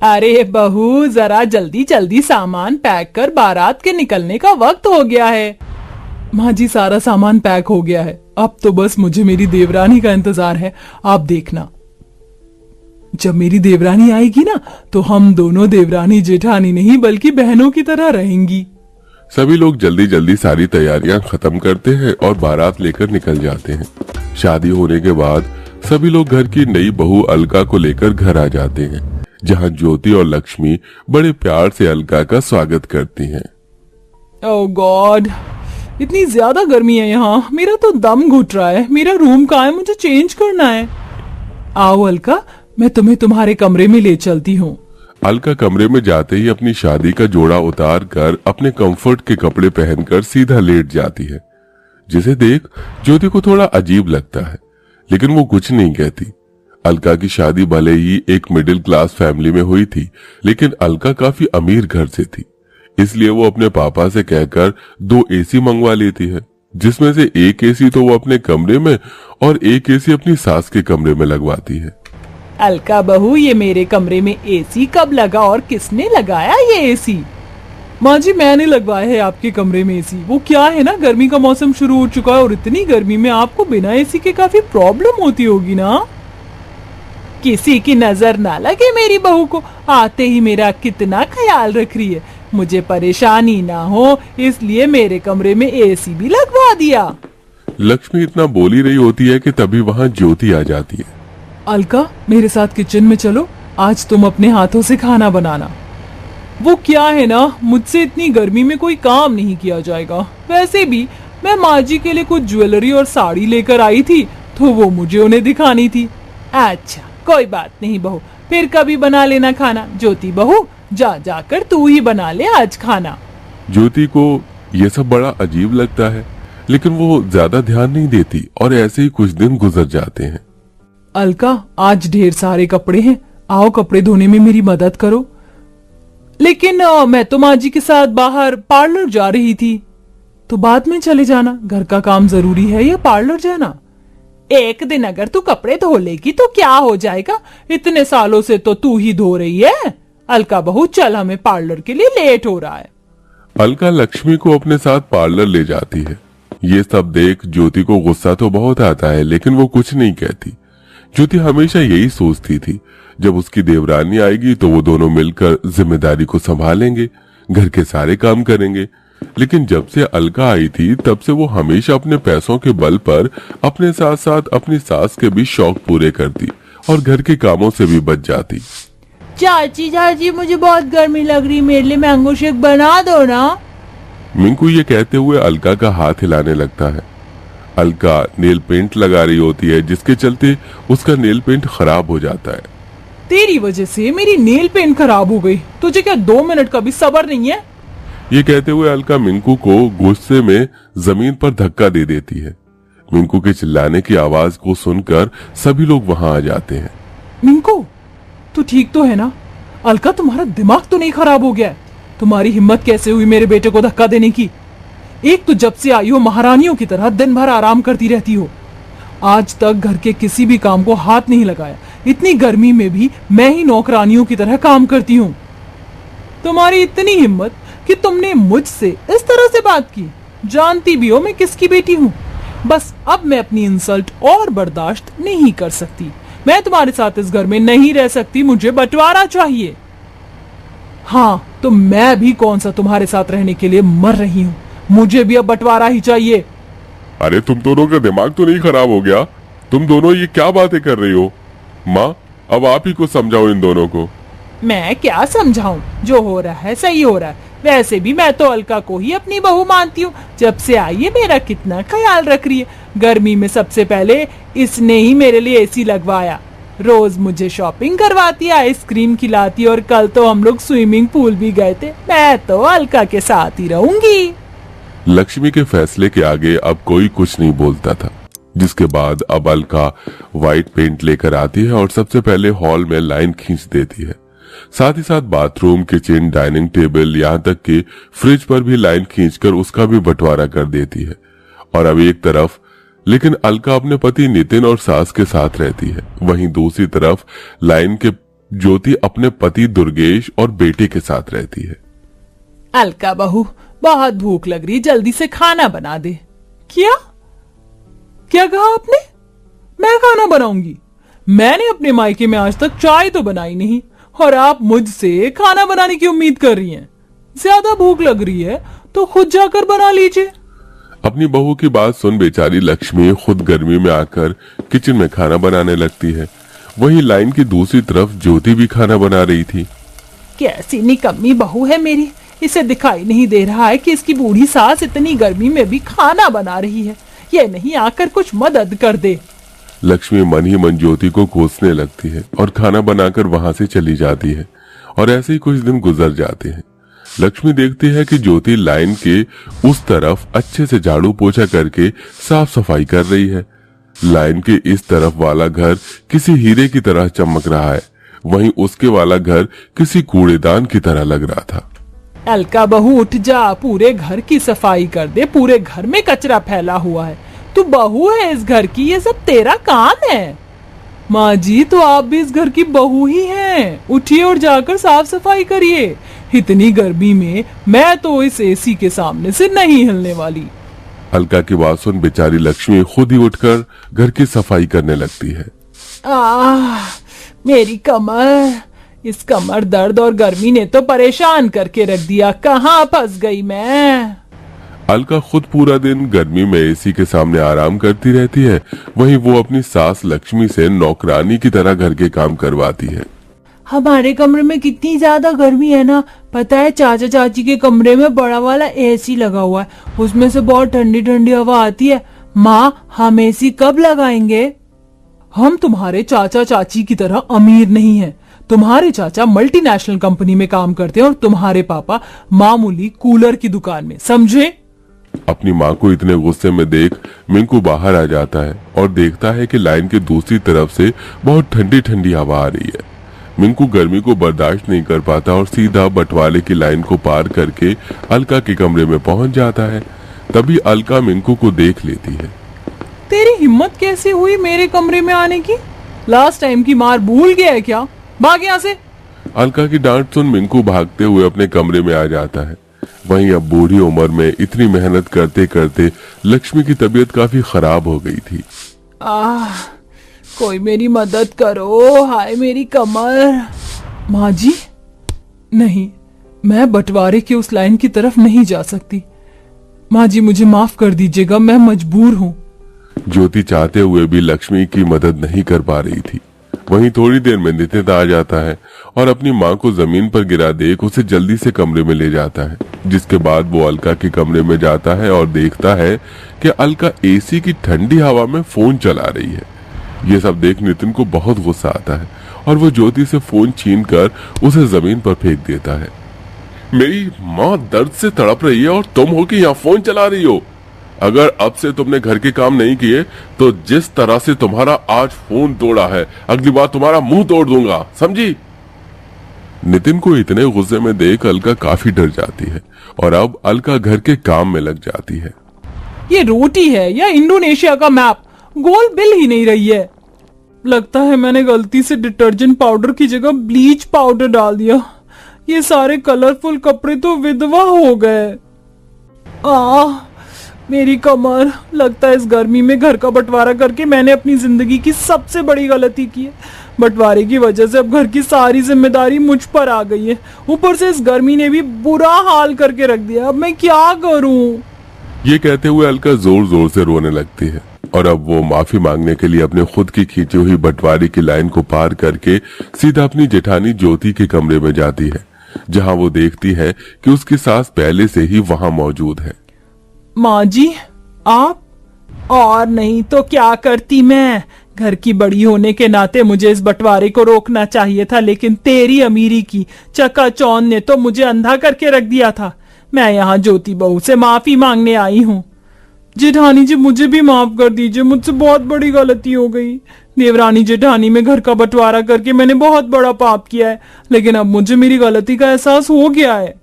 अरे बहू, जरा जल्दी जल्दी सामान पैक कर, बारात के निकलने का वक्त हो गया है। माँ जी, सारा सामान पैक हो गया है, अब तो बस मुझे मेरी देवरानी का इंतजार है। आप देखना, जब मेरी देवरानी आएगी ना तो हम दोनों देवरानी जेठानी नहीं बल्कि बहनों की तरह रहेंगी। सभी लोग जल्दी जल्दी सारी तैयारियां खत्म करते हैं और बारात लेकर निकल जाते हैं। शादी होने के बाद सभी लोग घर की नई बहू अलका को लेकर घर आ जाते हैं, जहां ज्योति और लक्ष्मी बड़े प्यार से अलका का स्वागत करती हैं। ओह गॉड, इतनी ज्यादा गर्मी है यहाँ, मेरा तो दम घुट रहा है। मेरा रूम कहाँ है? मुझे चेंज करना है। आओ अलका, मैं तुम्हें तुम्हारे कमरे में ले चलती हूँ। अलका कमरे में जाते ही अपनी शादी का जोड़ा उतार कर अपने कंफर्ट के कपड़े पहनकर सीधा लेट जाती है, जिसे देख ज्योति को थोड़ा अजीब लगता है, लेकिन वो कुछ नहीं कहती। अलका की शादी भले ही एक मिडिल क्लास फैमिली में हुई थी, लेकिन अलका काफी अमीर घर से थी, इसलिए वो अपने पापा से कहकर 2 एसी मंगवा लेती है, जिसमें से एक एसी तो वो अपने कमरे में और एक एसी अपनी सास के कमरे में लगवाती है। अलका बहू, ये मेरे कमरे में एसी कब लगा और किसने लगाया ये एसी? माँ जी, मैंने लगवाया है आपके कमरे में एसी। वो क्या है ना, गर्मी का मौसम शुरू हो चुका है और इतनी गर्मी में आपको बिना एसी के काफी प्रॉब्लम होती होगी ना। किसी की नजर ना लगे मेरी बहू को, आते ही मेरा कितना ख्याल रख रही है। मुझे परेशानी ना हो इसलिए मेरे कमरे में एसी भी लगवा दिया। लक्ष्मी इतना बोली रही होती है कि तभी वहाँ ज्योति आ जाती है। अलका, मेरे साथ किचन में चलो, आज तुम अपने हाथों से खाना बनाना। वो क्या है ना, मुझसे इतनी गर्मी में कोई काम नहीं किया जाएगा। वैसे भी मैं माँ जी के लिए कुछ ज्वेलरी और साड़ी लेकर आई थी, तो वो मुझे उन्हें दिखानी थी। अच्छा, कोई बात नहीं बहू, फिर कभी बना लेना खाना। ज्योति बहू, जा जाकर तू ही बना ले आज खाना। ज्योति को ये सब बड़ा अजीब लगता है, लेकिन वो ज्यादा ध्यान नहीं देती और ऐसे ही कुछ दिन गुजर जाते हैं। अलका, आज ढेर सारे कपड़े हैं, आओ कपड़े धोने में मेरी मदद करो। लेकिन मैं तो माँ जी के साथ बाहर पार्लर जा रही थी। तो बाद में चले जाना, घर का काम जरूरी है या पार्लर जाना? एक दिन अगर तू कपड़े धो लेगी तो क्या हो जाएगा, इतने सालों से तो तू ही धो रही है। अलका बहू, चल, हमें पार्लर के लिए लेट हो रहा है। अलका लक्ष्मी को अपने साथ पार्लर ले जाती है। ये सब देख ज्योति को गुस्सा तो बहुत आता है, लेकिन वो कुछ नहीं कहती। ज्योति हमेशा यही सोचती थी, जब उसकी देवरानी आएगी तो वो दोनों मिलकर जिम्मेदारी को संभालेंगे, घर के सारे काम करेंगे। लेकिन जब से अलका आई थी तब से वो हमेशा अपने पैसों के बल पर अपने साथ साथ अपनी सास के भी शौक पूरे करती और घर के कामों से भी बच जाती। चाची चाची, मुझे बहुत गर्मी लग रही, मेरे लिए मैंगो शेक बना दो ना। मिंकू ये कहते हुए अलका का हाथ हिलाने लगता है। अलका नेल पेंट लगा रही होती है, जिसके चलते उसका नेल पेंट खराब हो जाता है। तेरी वजह से मेरी नेल पेंट खराब हो गई, तुझे क्या 2 मिनट का भी सब्र नहीं है? ये कहते हुए अलका मिंकू को गुस्से में जमीन पर धक्का दे देती है। मिंकू के चिल्लाने की आवाज को सुनकर सभी लोग वहां आ जाते हैं। मिंकू, तू ठीक तो है ना? अलका, तुम्हारा दिमाग तो नहीं खराब हो गया है? तुम्हारी हिम्मत कैसे हुई मेरे बेटे को धक्का देने की? एक तो जब से आई हो महारानियों की तरह दिन भर आराम करती रहती हो, आज तक घर के किसी भी काम को हाथ नहीं लगाया। इतनी गर्मी में भी मैं ही नौकरानियों की तरह काम करती हूँ। तुम्हारी इतनी हिम्मत कि तुमने मुझसे इस तरह से बात की। जानती भी हो मैं किसकी बेटी हूँ। बस अब मैं अपनी इंसल्ट और बर्दाश्त नहीं कर सकती। मैं तुम्हारे साथ इस घर में नहीं रह सकती, मुझे बंटवारा चाहिए। हाँ, तो मैं भी कौन सा तुम्हारे साथ रहने के लिए मर रही हूँ, मुझे भी अब बंटवारा ही चाहिए। अरे तुम दोनों का दिमाग तो नहीं खराब हो गया? तुम दोनों ये क्या बातें कर रही हो? माँ, अब आप ही को समझाओ इन दोनों को। मैं क्या समझाऊं, जो हो रहा है सही हो रहा है। वैसे भी मैं तो अलका को ही अपनी बहू मानती हूँ। जब से आई है मेरा कितना ख्याल रख रही है। गर्मी में सबसे पहले इसने ही मेरे लिए एसी लगवाया, रोज मुझे शॉपिंग करवाती है, आइसक्रीम खिलाती है और कल तो हम लोग स्विमिंग पूल भी गए थे। मैं तो अलका के साथ ही रहूंगी। लक्ष्मी के फैसले के आगे अब कोई कुछ नहीं बोलता था, जिसके बाद अब अलका व्हाइट पेंट लेकर आती है और सबसे पहले हॉल में लाइन खींच देती है। साथ ही साथ बाथरूम, किचन, डाइनिंग टेबल, यहाँ तक कि फ्रिज पर भी लाइन खींचकर उसका भी बंटवारा कर देती है। और अब एक तरफ लेकिन अलका अपने पति नितिन और सास के साथ रहती है, वहीं दूसरी तरफ लाइन के ज्योति अपने पति दुर्गेश और बेटे के साथ रहती है। अलका बहू, बहुत भूख लग रही, जल्दी से खाना बना दे। क्या क्या कहा आपने? मैं खाना बनाऊंगी? मैंने अपने मायके में आज तक चाय तो बनाई नहीं, और आप मुझसे खाना बनाने की उम्मीद कर रही हैं। ज्यादा भूख लग रही है तो खुद जाकर बना लीजिए। अपनी बहू की बात सुन बेचारी लक्ष्मी खुद गर्मी में आकर किचन में खाना बनाने लगती है। वहीं लाइन की दूसरी तरफ ज्योति भी खाना बना रही थी। कैसी निकम्मी बहू है मेरी, इसे दिखाई नहीं दे रहा है कि इसकी बूढ़ी सास इतनी गर्मी में भी खाना बना रही है। ये नहीं आकर कुछ मदद कर दे। लक्ष्मी मन ही मन ज्योति को कोसने लगती है और खाना बनाकर वहां से चली जाती है। और ऐसे ही कुछ दिन गुजर जाते हैं। लक्ष्मी देखती है कि ज्योति लाइन के उस तरफ अच्छे से झाड़ू पोछा करके साफ सफाई कर रही है। लाइन के इस तरफ वाला घर किसी हीरे की तरह चमक रहा है, वहीं उसके वाला घर किसी कूड़ेदान की तरह लग रहा था। अलका बहू उठ जा, पूरे घर की सफाई कर दे। पूरे घर में कचरा फैला हुआ है। तू बहू है इस घर की, ये सब तेरा काम है। माँ जी, तो आप भी इस घर की बहू ही हैं। उठिए और जाकर साफ सफाई करिए। इतनी गर्मी में मैं तो इस एसी के सामने से नहीं हिलने वाली। अलका की बात सुन बेचारी लक्ष्मी खुद ही उठकर घर की सफाई करने लगती है। मेरी कमर, इस कमर दर्द और गर्मी ने तो परेशान करके रख दिया। कहाँ फंस गई मैं। अलका खुद पूरा दिन गर्मी में एसी के सामने आराम करती रहती है, वहीं वो अपनी सास लक्ष्मी से नौकरानी की तरह घर के काम करवाती है। हमारे कमरे में कितनी ज्यादा गर्मी है ना, पता है? चाचा चाची के कमरे में बड़ा वाला एसी लगा हुआ है, उसमें से बहुत ठंडी ठंडी हवा आती है। माँ, हम एसी कब लगाएंगे? हम तुम्हारे चाचा चाची की तरह अमीर नहीं हैं। तुम्हारे चाचा मल्टीनेशनल कंपनी में काम करते हैं और तुम्हारे पापा मामूली कूलर की दुकान में, समझे? अपनी माँ को इतने गुस्से में देख मिंकू बाहर आ जाता है और देखता है कि लाइन के दूसरी तरफ से बहुत ठंडी ठंडी हवा आ रही है। मिंकू गर्मी को बर्दाश्त नहीं कर पाता और सीधा बंटवारे की लाइन को पार करके अलका के कमरे में पहुंच जाता है। तभी अलका मिंकू को देख लेती है। तेरी हिम्मत कैसे हुई मेरे कमरे में आने की? लास्ट टाइम की मार भूल गया है क्या? भाग यहाँ से। अलका की डांट सुन मिंकू भागते हुए अपने कमरे में आ जाता है। वहीं अब बूढ़ी उम्र में इतनी मेहनत करते करते लक्ष्मी की तबीयत काफी खराब हो गई थी। कोई मेरी मदद करो, हाय मेरी कमर। माँ जी, नहीं, मैं बंटवारे की उस लाइन की तरफ नहीं जा सकती। माँ जी, मुझे माफ कर दीजिएगा, मैं मजबूर हूँ। ज्योति चाहते हुए भी लक्ष्मी की मदद नहीं कर पा रही थी। वहीं थोड़ी देर में नितिन आ जाता है और अपनी माँ को जमीन पर गिरा देख उसे जल्दी से कमरे में ले जाता है। जिसके बाद वो अलका के कमरे में जाता है और देखता है कि अलका एसी की ठंडी हवा में फोन चला रही है। ये सब देख नितिन को बहुत गुस्सा आता है और वो ज्योति से फोन छीनकर उसे जमीन पर फेंक देता है। मेरी माँ दर्द से तड़प रही है और तुम हो कि यहाँ फोन चला रही हो। अगर अब से तुमने घर के काम नहीं किए तो जिस तरह से तुम्हारा आज फोन तोड़ा है, अगली बार तुम्हारा मुंह तोड़ दूंगा, समझी? नितिन को इतने गुस्से में देख अलका काफी डर जाती है और अब अलका घर के काम में लग जाती है। ये रोटी है या इंडोनेशिया का मैप? गोल बिल ही नहीं रही है। लगता है मैंने गलती से डिटर्जेंट पाउडर की जगह ब्लीच पाउडर डाल दिया। ये सारे कलरफुल कपड़े तो विधवा हो गए। मेरी कमर, लगता है इस गर्मी में घर का बंटवारा करके मैंने अपनी जिंदगी की सबसे बड़ी गलती की है। बंटवारे की वजह से अब घर की सारी जिम्मेदारी मुझ पर आ गई है। ऊपर से इस गर्मी ने भी बुरा हाल करके रख दिया। अब मैं क्या करूं? ये कहते हुए अलका जोर जोर से रोने लगती है और अब वो माफी मांगने के लिए अपने खुद की खींची हुई बंटवारे की लाइन को पार करके सीधा अपनी जेठानी ज्योति के कमरे में जाती है, जहां वो देखती है कि उसकी सास पहले से ही वहां मौजूद है। माँ जी, आप? और नहीं तो क्या करती मैं? घर की बड़ी होने के नाते मुझे इस बंटवारे को रोकना चाहिए था, लेकिन तेरी अमीरी की चकाचौंध ने तो मुझे अंधा करके रख दिया था। मैं यहाँ ज्योति बहू से माफी मांगने आई हूँ। जेठानी जी, मुझे भी माफ कर दीजिए, मुझसे बहुत बड़ी गलती हो गई। देवरानी जेठानी में घर का बंटवारा करके मैंने बहुत बड़ा पाप किया है, लेकिन अब मुझे मेरी गलती का एहसास हो गया है।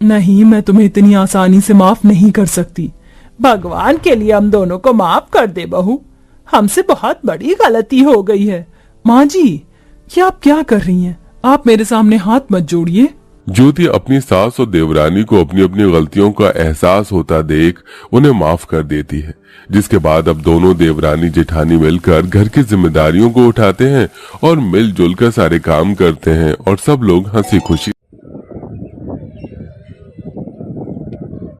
नहीं, मैं तुम्हें इतनी आसानी से माफ नहीं कर सकती। भगवान के लिए हम दोनों को माफ कर दे बहू, हमसे बहुत बड़ी गलती हो गई है। माँ जी, ये आप क्या कर रही हैं? आप मेरे सामने हाथ मत जोड़िए। ज्योति अपनी सास और देवरानी को अपनी अपनी गलतियों का एहसास होता देख उन्हें माफ कर देती है, जिसके बाद अब दोनों देवरानी जेठानी मिलकर घर की जिम्मेदारियों को उठाते हैं और मिलजुल कर सारे काम करते हैं और सब लोग हंसी खुशी